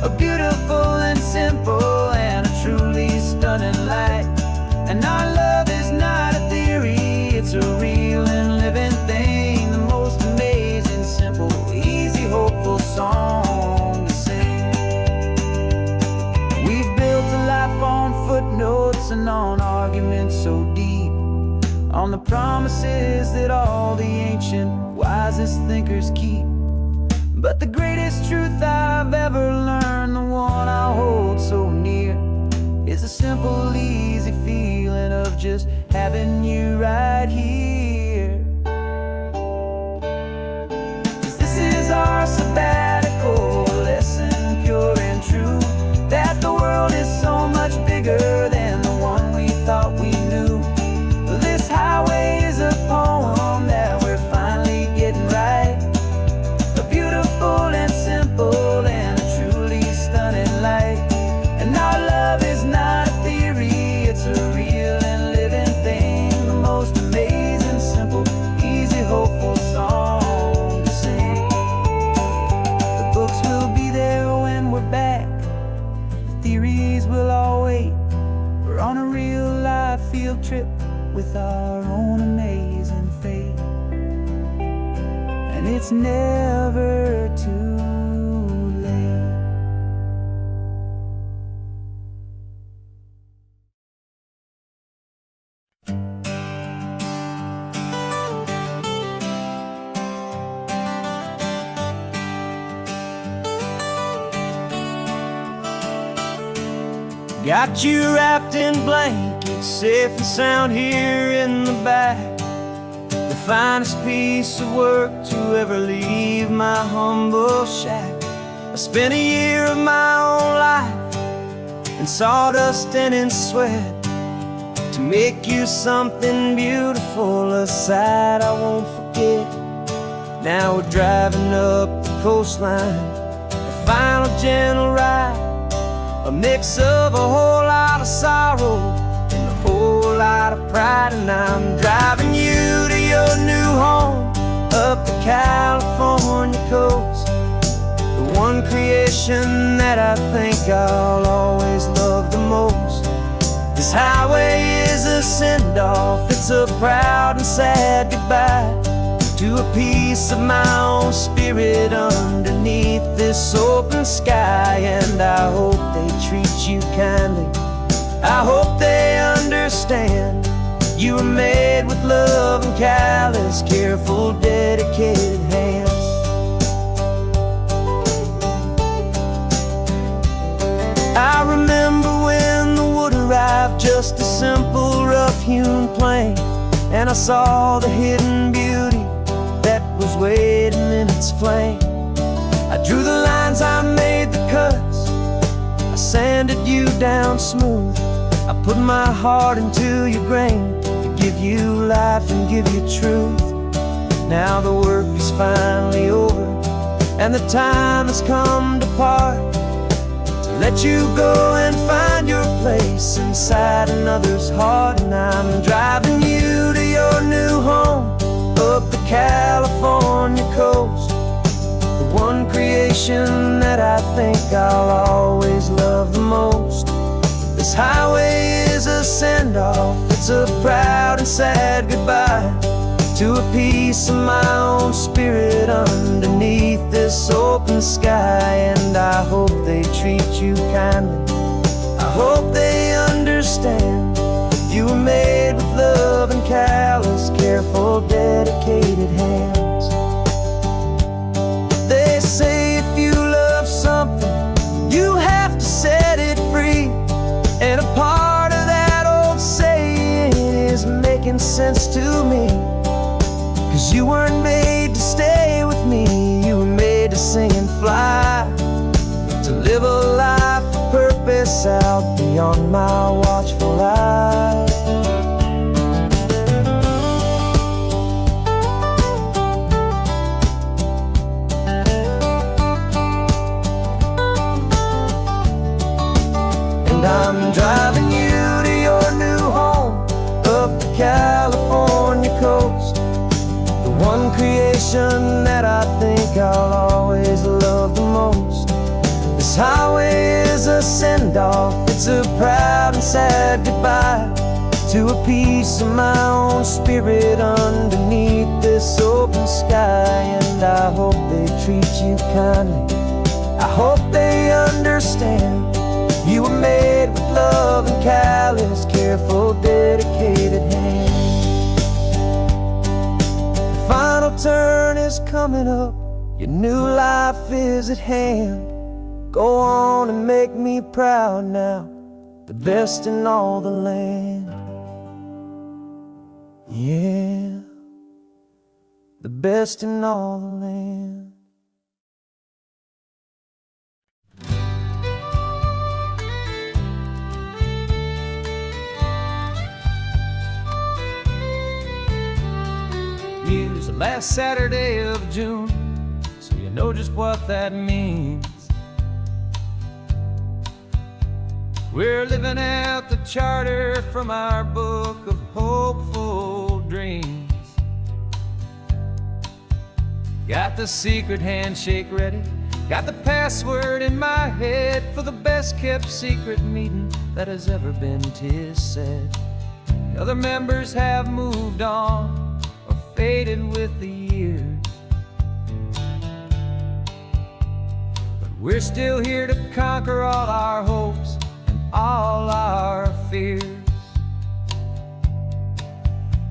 A beautiful and simple and a truly stunning light. And our love is not a theory, it's a real and living thing. The most amazing, simple, easy, hopeful song to sing. We've built a life on footnotes and on arguments so deep, on the promises that all the ancient, wisest thinkers keep. But the greatest truth I've ever learned, the one I hold so near, is a simple, easy feeling of just having you right here. 'Cause this is our sabbatical lesson, pure and true, that the world is so much bigger than the one we thought we knew. This highway is a poem that we're finally getting right. A beautiful and simple and a truly stunning light. And our love is not a theory, it's a real and living thing. The most amazing, simple, easy, hopeful song to sing. The books will be there when we're back, the theories will all wait. We're on a real life field trip with our own amazing fate. And it's never too late. Got you wrapped in blankets, safe and sound here in the back. The finest piece of work to ever leave my humble shack. I spent a year of my own life in sawdust and in sweat to make you something beautiful, a sight I won't forget. Now we're driving up the coastline, a final gentle ride, a mix of a whole lot of sorrow and a whole lot of pride. And I'm driving you to your new home up the California coast, the one creation that I think I'll always love the most. This highway is a send-off, it's a proud and sad goodbye to a piece of my own spirit underneath this open sky. And I hope they treat you kindly, I hope they understand you were made made with love and callous, careful, dedicated hands. I remember when the wood arrived, just a simple rough-hewn plank, and I saw the hidden beauty that was waiting in its flame. I drew the lines, I made the cuts, I sanded you down smooth. I put my heart into your grain to give you life and give you truth. Now the work is finally over, and the time has come to part, to let you go and find your place inside another's heart. And I'm driving you to your new home up the California coast, the one creation that I think I'll always love the most. This highway is a send-off, it's a proud and sad goodbye to a piece of my own spirit underneath this open sky. And I hope they treat you kindly, I hope they understand you were made with love and callous, careful, dedicated hands. They say if you love something, you have to set it free. And a part of that old saying is making sense to me, 'cause you weren't made to stay with me, you were made to sing and fly, to live a life of purpose out beyond my watchful eye. And I'm driving you to your new home up the California coast, the one creation that I think I'll always love the most. This highway is a send-off, it's a proud and sad goodbye to a piece of my own spirit underneath this open sky. And I hope they treat you kindly, I hope they understand you were made with love and callous, careful, dedicated hands. The final turn is coming up, your new life is at hand. Go on and make me proud now, the best in all the land. Yeah, the best in all the land. Use the last Saturday of June, so you know just what that means. We're living out the charter from our book of hopeful dreams. Got the secret handshake ready, got the password in my head for the best kept secret meeting that has ever been, 'tis said. The other members have moved on or faded with the years, but we're still here to conquer all our hopes and all our fears.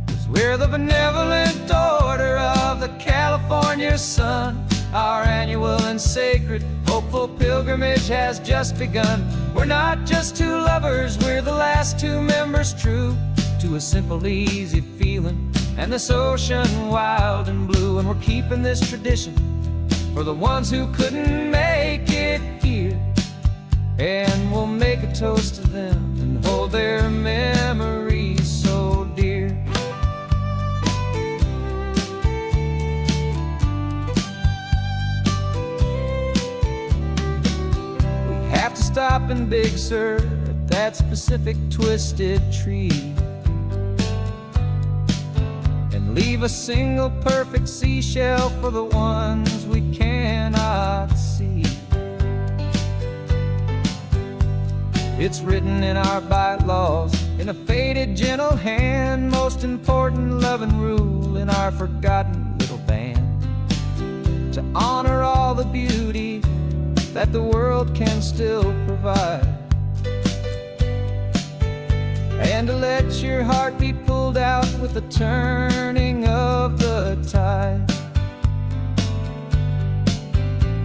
'Cause we're the benevolent order of the California sun. Our annual and sacred hopeful pilgrimage has just begun. We're not just two lovers, we're the last two members true to a simple, easy feeling and this ocean wild and blue. And we're keeping this tradition for the ones who couldn't make it here, and we'll make a toast to them and hold their memories so dear. We have to stop in Big Sur at that specific twisted tree, leave a single perfect seashell for the ones we cannot see. It's written in our bylaws in a faded gentle hand, most important love and rule in our forgotten little band, to honor all the beauty that the world can still provide. And and to let your heart be pulled out with the turning of the tide.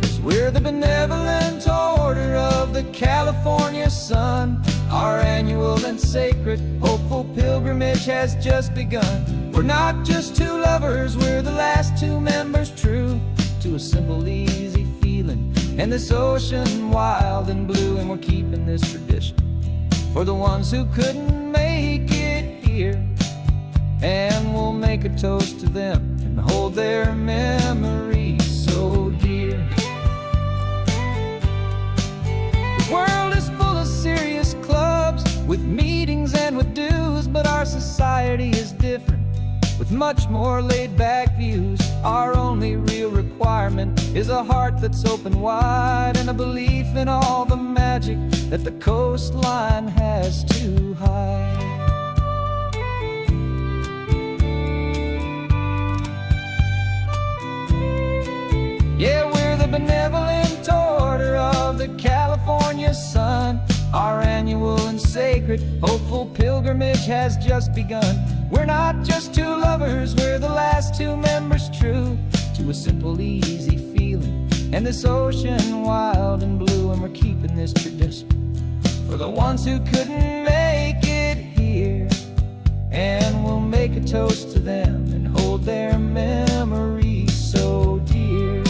'Cause we're the benevolent order of the California sun. Our annual and sacred, hopeful pilgrimage has just begun. We're not just two lovers, we're the last two members true to a simple, easy feeling, and this ocean wild and blue. And we're keeping this tradition for the ones who couldn't make it here, and we'll make a toast to them and hold their memories so dear. The world is full of serious clubs with meetings and with dues, but our society is different with much more laid-back views. Our only real requirement is a heart that's open wide, and a belief in all the magic that the coastline has to hide. Yeah, we're the benevolent order of the California sun. Our annual and sacred, hopeful pilgrimage has just begun. We're not just two lovers, we're the last two members true to a simple, easy feeling, and this ocean wild and blue. And we're keeping this tradition for the ones who couldn't make it here, and we'll make a toast to them and hold their memories so dear.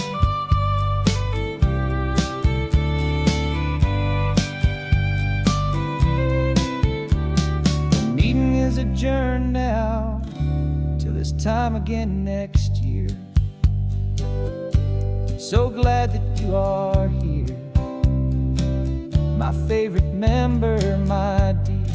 The meeting is adjourned now till this time again next year. So glad that you are here, my favorite member, my dear.